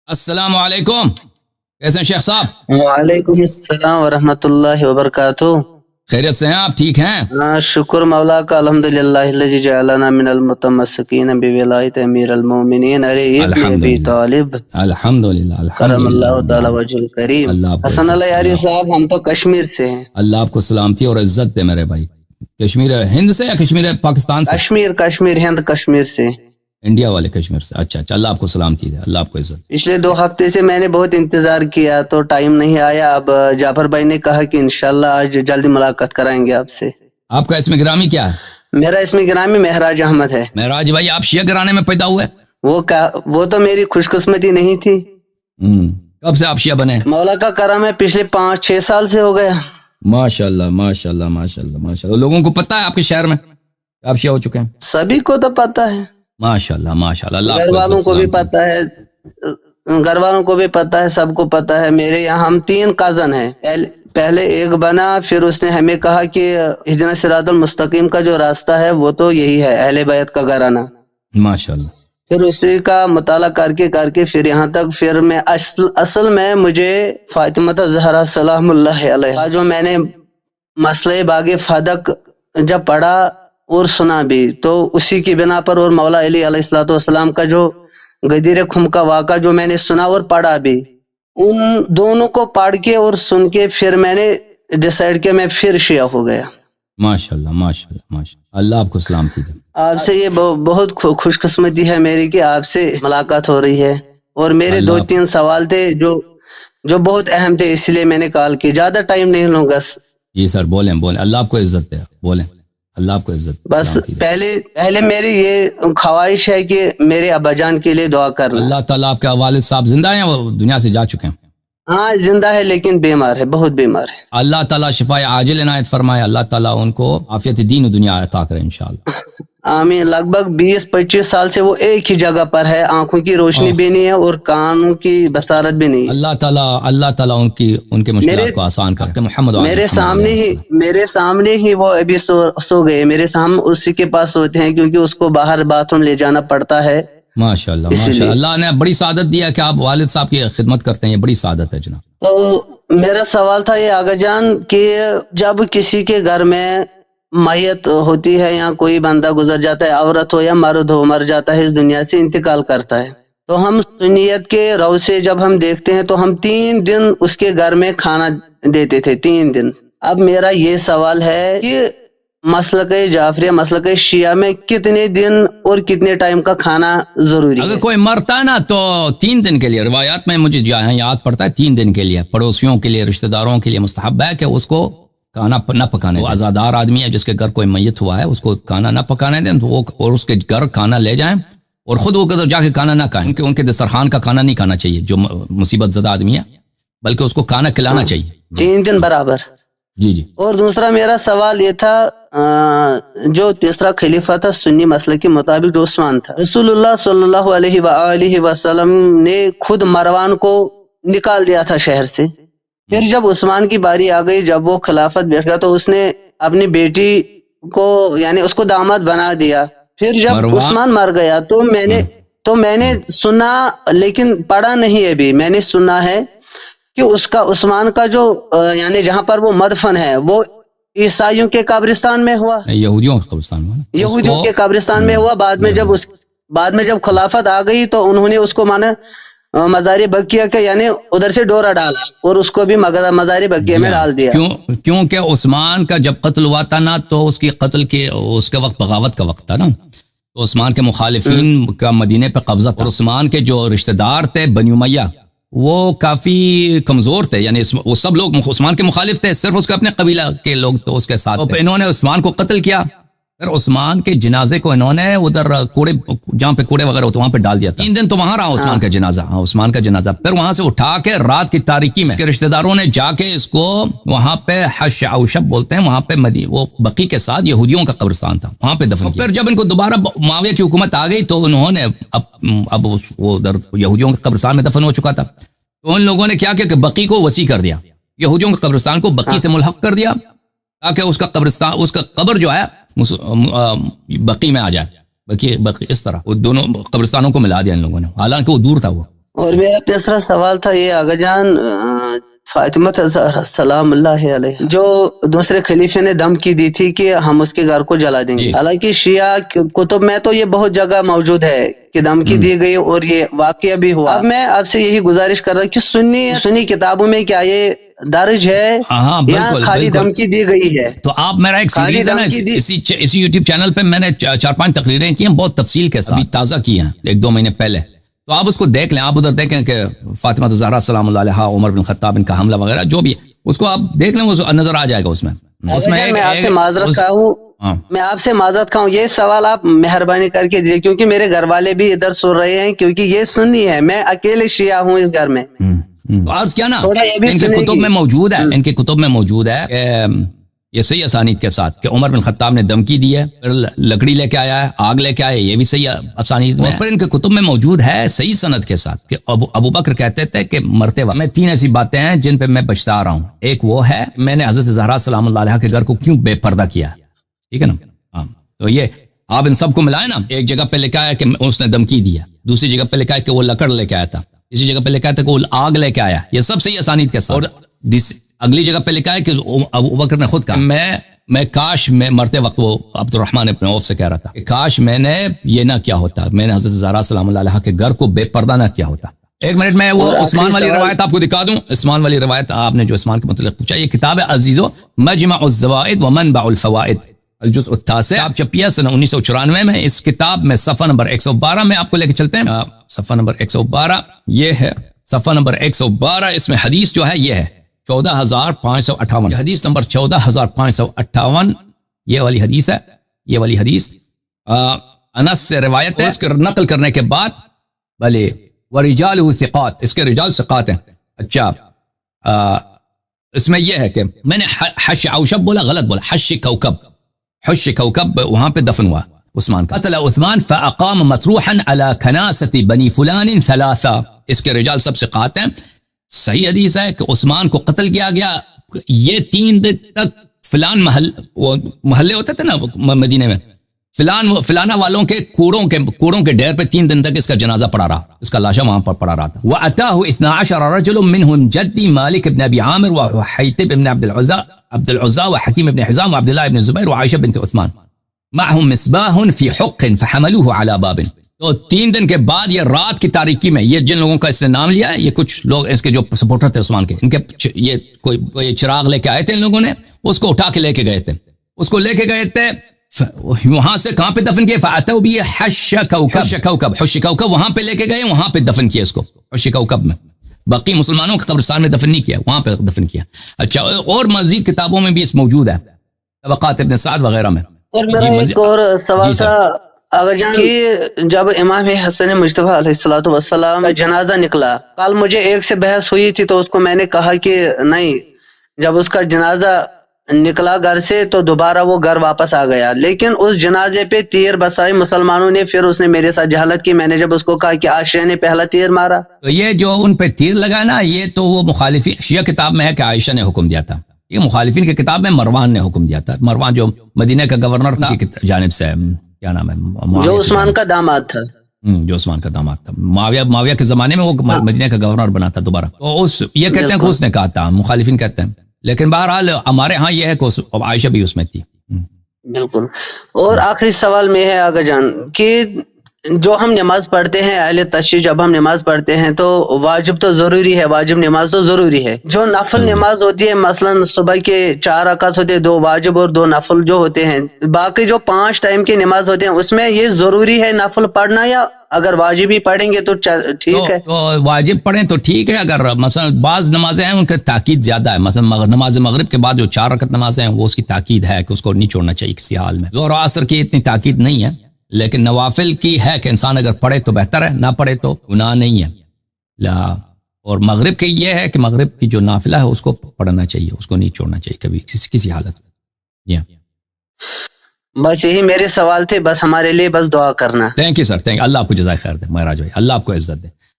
अस्सलाम वालेकुम। कैसे हैं शेख साहब? वालेकुम अस्सलाम वरहमतुल्लाहि वबरकातुह। खैरियत से हैं आप? ठीक हैं? हाँ, शुक्र मौला का अल्हम्दुलिल्लाहिल्लज़ी जअलना मिनल मुतमस्सिकीन बिविलायत अमीरुल मोमिनीन अली इब्न अबी तालिब अल्हम्दुलिल्लाह करमल्लाहु तआला वजहुल करीम। हसन अली यारी साहब, हम तो कश्मीर से हैं। अल्लाह आपको सलामती और इज्जत दे मेरे भाई। कश्मीर हिंद से या कश्मीर पाकिस्तान से? कश्मीर हिंद कश्मीर से। इंडिया वाले कश्मीर से। अच्छा, अल्लाह आपको सलामती दे, अल्लाह आपको इज्जत। पिछले 2 हफ्ते से मैंने बहुत इंतजार किया तो टाइम नहीं आया। अब जाफर भाई ने कहा कि इंशाल्लाह आज जल्दी मुलाकात कराएंगे आपसे। आपका इसमें गिरामी क्या है? मेरा इसमें गिरामी महराज अहमद है। महराज भाई, आप शिया घराने में पैदा हुए? वो तो मेरी खुशकिस्मती नहीं थी। कब से आप शिया बने? मौला का करम है, पिछले 5-6 साल से हो गया। माशाल्लाह माशाल्लाह माशाल्लाह माशाल्लाह। लोगों को पता है आपके शहर में आप शिया हो चुके हैं? सभी को तो पता है। माशाल्लाह माशाल्लाह। घर वालों को भी पता है, घर वालों को भी पता है, सबको पता है। मेरे यहाँ हम 3 कजन हैं। पहले एक बना, फिर उसने हमें कहा कि हिजना सिरातुल मुस्तकीम का जो रास्ता है वो तो यही है, अहले बैत का घराना। माशाल्लाह। फिर उसी का मुताला करके फिर यहाँ तक, फिर मैं असल में मुझे फातिमा ज़हरा सलामुल्लाह अलैहा जो मैंने मसले बागे फदक जब पढ़ा और सुना भी, तो उसी की बिना पर, और मौला अली अलैहिस्सलातु वस्सलाम का जो गदीर खुम का वाक़ा जो मैंने सुना और पढ़ा भी, उन दोनों को पढ़ के और सुन के फिर मैंने डिसाइड किया मैं फिर शिया हो गया। माशाल्लाह माशाल्लाह माशाल्लाह। अल्लाह आपको सलामती दे। आपसे ये बहुत खुशकिस्मती है मेरी कि आपसे मुलाकात हो रही है। और मेरे 2-3 सवाल थे जो बहुत अहम थे, इसलिए मैंने कॉल की। ज्यादा टाइम नहीं लूंगा। जी सर, बोलें बोलें। अल्लाह आपको इज्जत दे, बोलें। अल्लाह आपको इज्जत। बस पहले मेरी ये ख्वाहिश है कि मेरे अब्बाजान के लिए दुआ करना। अल्लाह ताला आपके वालिद साहब जिंदा हैं, वो दुनिया से जा चुके हैं? हाँ, जिंदा है लेकिन बीमार है, बहुत बीमार है। अल्लाह ताला शिफाए आजिल इनायत फरमाए। अल्लाह ताला उनको आफियत दीन दुनिया अता करे इंशाअल्लाह। आमीन। लगभग 20-25 साल से वो एक ही जगह पर है। आंखों की रोशनी भी नहीं है और कानों की बसारत भी नहीं। अल्लाह ताला उनके मुश्किलात को आसान करे। मोहम्मद मेरे सामने ही वो अभी सो गए। मेरे सामने उसी के पास सोते हैं, क्योंकि उसको बाहर बाथरूम ले जाना पड़ता है। माशाल्लाह माशाल्लाह। अल्लाह ने बड़ी सादत दिया कि आप वालिद साहब की खिदमत करते हैं, ये बड़ी सादत है जनाब। तो मेरा सवाल था ये आगा जान कि जब किसी के घर में मैयत होती है या कोई बंदा गुजर जाता है, औरत हो या मर्द हो, मर जाता है, इस दुनिया से इंतकाल करता है, तो हम सुन्नियत के रव से जब हम देखते हैं तो हम 3 दिन उसके घर में खाना देते थे, 3 दिन। अब मेरा ये सवाल है कि मसलक जाफरिया, मसलक शिया में कितने दिन और कितने टाइम का खाना जरूरी है? अगर कोई मरता है ना तो 3 दिन के लिए, रिवायात में मुझे याद पड़ता है 3 दिन के लिए, पड़ोसियों के लिए, रिश्तेदारों के लिए मुस्तहब है कि उसको खाना न पकाने। वो आज़ादार आदमी है जिसके घर कोई मैयत हुआ है, उसको खाना न पकाने दें, तो वो और उसके घर खाना ले जाएं और खुद वो जाके खाना ना खाएं। उनके दस्तरखान का खाना नहीं खाना चाहिए जो मुसीबत ज़दा आदमी है, बल्कि उसको खाना खिलाना चाहिए। 3 दिन बराबर। जी जी। और दूसरा मेरा सवाल ये था, जो तीसरा खलीफा था सुन्नी मसले के मुताबिक जो उस्मान था, रसूलुल्लाह सल्लल्लाहु अलैहि वसल्लम ने खुद मरवान को निकाल दिया था शहर से। फिर जब उस्मान की बारी आ गई, जब वो खिलाफत बैठ गया, तो उसने अपनी बेटी को यानी उसको दामाद बना दिया। फिर जब उस्मान मर गया तो मैंने सुना, लेकिन पढ़ा नहीं अभी, मैंने सुना है कि उसका उस्मान का जो यानी जहाँ पर वो मदफन है वो ईसाइयों के कब्रिस्तान में हुआ, यहूदियों के कब्रिस्तान में, यहूदियों के कब्रिस्तान में हुआ। बाद में जब खिलाफत आ गई तो उन्होंने उसको माना मज़ारी बकिया के यानी उधर से डोरा डाला और उसको भी मज़ारी बकिया में डाल दिया। क्योंकि उस्मान का जब कत्ल हुआ था ना, तो उसकी कत्ल के उसके वक्त बगावत का वक्त था ना, तो उस्मान के मुखालिफिन का मदीने पे कब्जा था। और उस्मान के जो रिश्तेदार थे बनी उमैया, वो काफी कमजोर थे, यानी वो सब लोग उस्मान के मुखालिफ थे, सिर्फ उसके अपने कबीला के लोग तो उसके साथ थे। इन्होंने उस्मान को कत्ल किया, फिर उस्मान के जनाजे को इन्होंने उधर कूड़े, जहाँ पे कूड़े वगैरह होते वहां पे डाल दिया था। 3 दिन तो वहां रहा उस्मान का जनाजा। हाँ, उस्मान का जनाजा फिर वहां से उठा के रात की तारीकी में इसके रिश्तेदारों ने जाके इसको वहां पे हश औशब बोलते हैं, वहां पे वो बकी के साथ यहूदियों का कब्रिस्तान था, वहां पे दफन किया। फिर जब इनको दोबारा मुआविया की हुकूमत आ गई तो उन्होंने अब वो उधर यहूदियों के कब्रिस्तान में दफन हो चुका था, तो उन लोगों ने क्या किया कि बकी को वसी कर दिया, यहूदियों के कब्रिस्तान को बकी से मुल्हक कर दिया, ताकि उसका कब्रिस्तान, उसका कब्र जो है बकी में आ जाए। बकी इस तरह वो दोनों कब्रिस्तानों को मिला दिया इन लोगों ने, हालांकि वो दूर था वो। اور میرا تیسرا سوال تھا یہ آغا جان، فاطمہ الزہرا سلام اللہ علیہ جو دوسرے خلیفے نے دھمکی دی تھی کہ ہم اس کے گھر کو جلا دیں گے، حالانکہ شیعہ کتب میں تو یہ بہت جگہ موجود ہے کہ دھمکی دی گئی اور یہ واقعہ بھی ہوا۔ اب میں آپ سے یہی گزارش کر رہا ہوں کہ سنی کتابوں میں کیا یہ درج ہے یا خالی دھمکی دی گئی ہے؟ تو آپ میرا ایک سیریز ہے نا اسی یوٹیوب چینل پہ میں نے 4-5 تقریریں کی ہیں بہت تفصیل کے ساتھ، تازہ کی ہیں 1-2 مہینے پہلے، تو آپ اس کو دیکھ لیں، آپ ادھر دیکھیں کہ فاطمہ الزہرا سلام اللہ علیہا، عمر بن خطاب ان کا حملہ وغیرہ جو بھی، اس کو آپ دیکھ لیں، وہ نظر آ جائے گا اس میں۔ میں آپ سے معذرت خواہ ہوں، یہ سوال آپ مہربانی کر کے دیجیے کیونکہ میرے گھر والے بھی ادھر سن رہے ہیں، کیونکہ یہ سنی ہے، میں اکیلے شیعہ ہوں اس گھر میں۔ عرض کیا نا ان کے کتب میں موجود ہے، ان کے کتب میں موجود ہے کہ یہ صحیح اسانید کے ساتھ کہ عمر بن خطاب نے دھمکی دی ہے، پھر لکڑی لے کے آیا ہے، آگ لے کے آیا ہے، یہ بھی صحیح اسانید میں، پھر ان کے کتب میں موجود ہے صحیح سند کے ساتھ کہ ابو بکر کہتے تھے کہ مرتے وقت میں 3 ایسی باتیں ہیں جن پہ میں بچتا آ رہا ہوں، ایک وہ ہے میں نے حضرت زہرا سلام اللہ علیہا کے گھر کو کیوں بے پردہ کیا، ٹھیک ہے نا، ہاں تو یہ آپ ان سب کو ملائیں نا، ایک جگہ پہ لکھا ہے کہ اس نے دھمکی دیا، دوسری جگہ پہ لکھا ہے کہ وہ لکڑ لے کے آیا تھا، اسی جگہ پہ لکھا ہے کہ وہ آگ لے کے آیا، یہ سب صحیح اسانید کے ساتھ، اور اگلی جگہ پہ لکھا ہے کہ ابو بکر نے خود کہا میں کاش میں مرتے وقت وہ عبد الرحمن ابن عوف سے کہہ رہا تھا کہ کاش میں نے یہ نہ کیا ہوتا، میں نے حضرت زہرا سلام اللہ علیہا کے گھر کو بے پردہ نہ کیا ہوتا۔ 1 منٹ میں وہ عثمان والی روایت آپ کو دکھا دوں، عثمان والی روایت آپ نے جو عثمان کے متعلق پوچھا، یہ کتاب ہے عزیزو مجمع الزوائد ومنبع الفوائد الجزء التاسع، آپ چھپی ہے سنہ 1994 میں، اس کتاب میں صفحہ نمبر 112 میں آپ کو لے کے چلتے ہیں، صفحہ نمبر 112 یہ ہے، صفحہ نمبر 112 اس میں حدیث جو ہے یہ ہے 14,558، حدیث نمبر 14,558 یہ والی حدیث ہے، یہ والی حدیث انس سے روایت ہے، اس کے نقل کرنے کے بعد بھلے ورجالہ ثقات، اس کے رجال ثقات ہیں۔ اچھا اس میں یہ ہے کہ میں نے حش اوشب بولا، غلط بولا، حش کوکب وہاں پہ دفن ہوا عثمان کا، قتل عثمان فاقام مطروحا على کناسۃ بنی فلان ثلاثہ، اس کے رجال سب ثقات ہیں، صحیح حدیث ہے کہ عثمان کو قتل کیا گیا، یہ 3 دن تک فلان محلے ہوتے تھے نا مدینے میں، فلانا والوں کے کوڑوں کے ڈیر پہ 3 دن تک اس کا جنازہ پڑا رہا، اس کا لاشا وہاں پر پڑا رہا تھا۔ وَأَتَاهُ 12 رَجُلٌ مِّنْهُمْ جَدِّي مالك بن ابي عامر وحيتب بن عبد العزى وحكيم بن حزام وعبد الله بن الزبير وعائشة بنت عثمان معهم مصباح في حق فحملوه على باب۔ تو 3 دن کے بعد یہ رات کی تاریکی میں، یہ جن لوگوں کا اس نے نام لیا ہے، یہ کچھ لوگ اس کے جو سپورٹر تھے عثمان کے، ان کے یہ کوئی چراغ لے کے آئے تھے ان لوگوں نے، اس کو اٹھا کے لے کے گئے تھے، اس کو لے کے گئے تھے وہاں سے کہاں پہ دفن کیے، فاتوا بھی حش کوکب وہاں پہ لے کے گئے، وہاں پہ دفن کیا اس کو، حش کوکب میں، باقی مسلمانوں کے قبرستان میں دفن نہیں کیا، وہاں پہ دفن کیا۔ اچھا اور مزید کتابوں میں بھی اس موجود ہے، طبقات ابن سعد وغیرہ میں۔ اور میرا ایک اور سوال تھا اگر جان کہ جب امام حسن مجتبی علیہ السلام جنازہ نکلا، کل مجھے ایک سے بحث ہوئی تھی تو اس کو میں نے کہا کہ نہیں، جب اس کا جنازہ نکلا گھر سے تو دوبارہ وہ گھر واپس آ گیا، لیکن اس جنازے پہ تیر بسائی مسلمانوں نے، پھر اس نے میرے ساتھ جہالت کی، میں نے جب اس کو کہا کہ عائشہ نے پہلا تیر مارا، تو یہ جو ان پہ تیر لگا نا، یہ تو وہ مخالفین شیعہ کتاب میں ہے کہ عائشہ نے حکم دیا تھا، یہ مخالفین کی کتاب میں مروان نے حکم دیا تھا، مروان جو مدینہ کا گورنر تھا جانب سے، کیا نام ہے، جو عثمان کا داماد تھا، جو عثمان کا داماد تھا، معاویہ کے زمانے میں وہ مدینہ کا گورنر بنا تھا دوبارہ، تو یہ کہتے ہیں کہ اس نے کہا تھا، مخالفین کہتے ہیں، لیکن بہرحال ہمارے ہاں یہ ہے کہ عائشہ بھی اس میں تھی۔ بالکل۔ اور آخری سوال میں ہے آغا جان کہ جو ہم نماز پڑھتے ہیں اہل تشیع، جب ہم نماز پڑھتے ہیں تو واجب تو ضروری ہے، واجب نماز تو ضروری ہے، جو نفل نماز ہوتی ہے مثلا صبح کے 4 رکعت ہوتے ہیں، 2 واجب اور 2 نفل جو ہوتے ہیں، باقی جو 5 ٹائم کی نماز ہوتے ہیں، اس میں یہ ضروری ہے نفل پڑھنا، یا اگر واجب ہی پڑھیں گے تو ٹھیک ہے؟ تو واجب پڑھیں تو ٹھیک ہے، اگر مثلا بعض نمازیں ہیں ان کا تاکید زیادہ ہے، مثلا نماز مغرب کے بعد جو 4 رکعت نمازیں ہیں وہ اس کی تاکید ہے کہ اس کو نہیں چھوڑنا چاہیے کسی حال میں، ظہر و عصر کی اتنی تاکید نہیں ہے، لیکن نوافل کی ہے کہ انسان اگر پڑھے تو بہتر ہے، نہ پڑھے تو گناہ نہیں ہے۔ اور مغرب کی یہ ہے کہ مغرب کی جو نافلہ ہے اس کو پڑھنا چاہیے، اس کو نہیں چھوڑنا چاہیے کبھی کسی حالت میں۔ بس یہی میرے سوال تھے، بس ہمارے لیے بس دعا کرنا۔ تھینک یو سر، تھینک، اللہ آپ کو جزائے خیر دے، مہراج بھائی، اللہ آپ کو عزت دے۔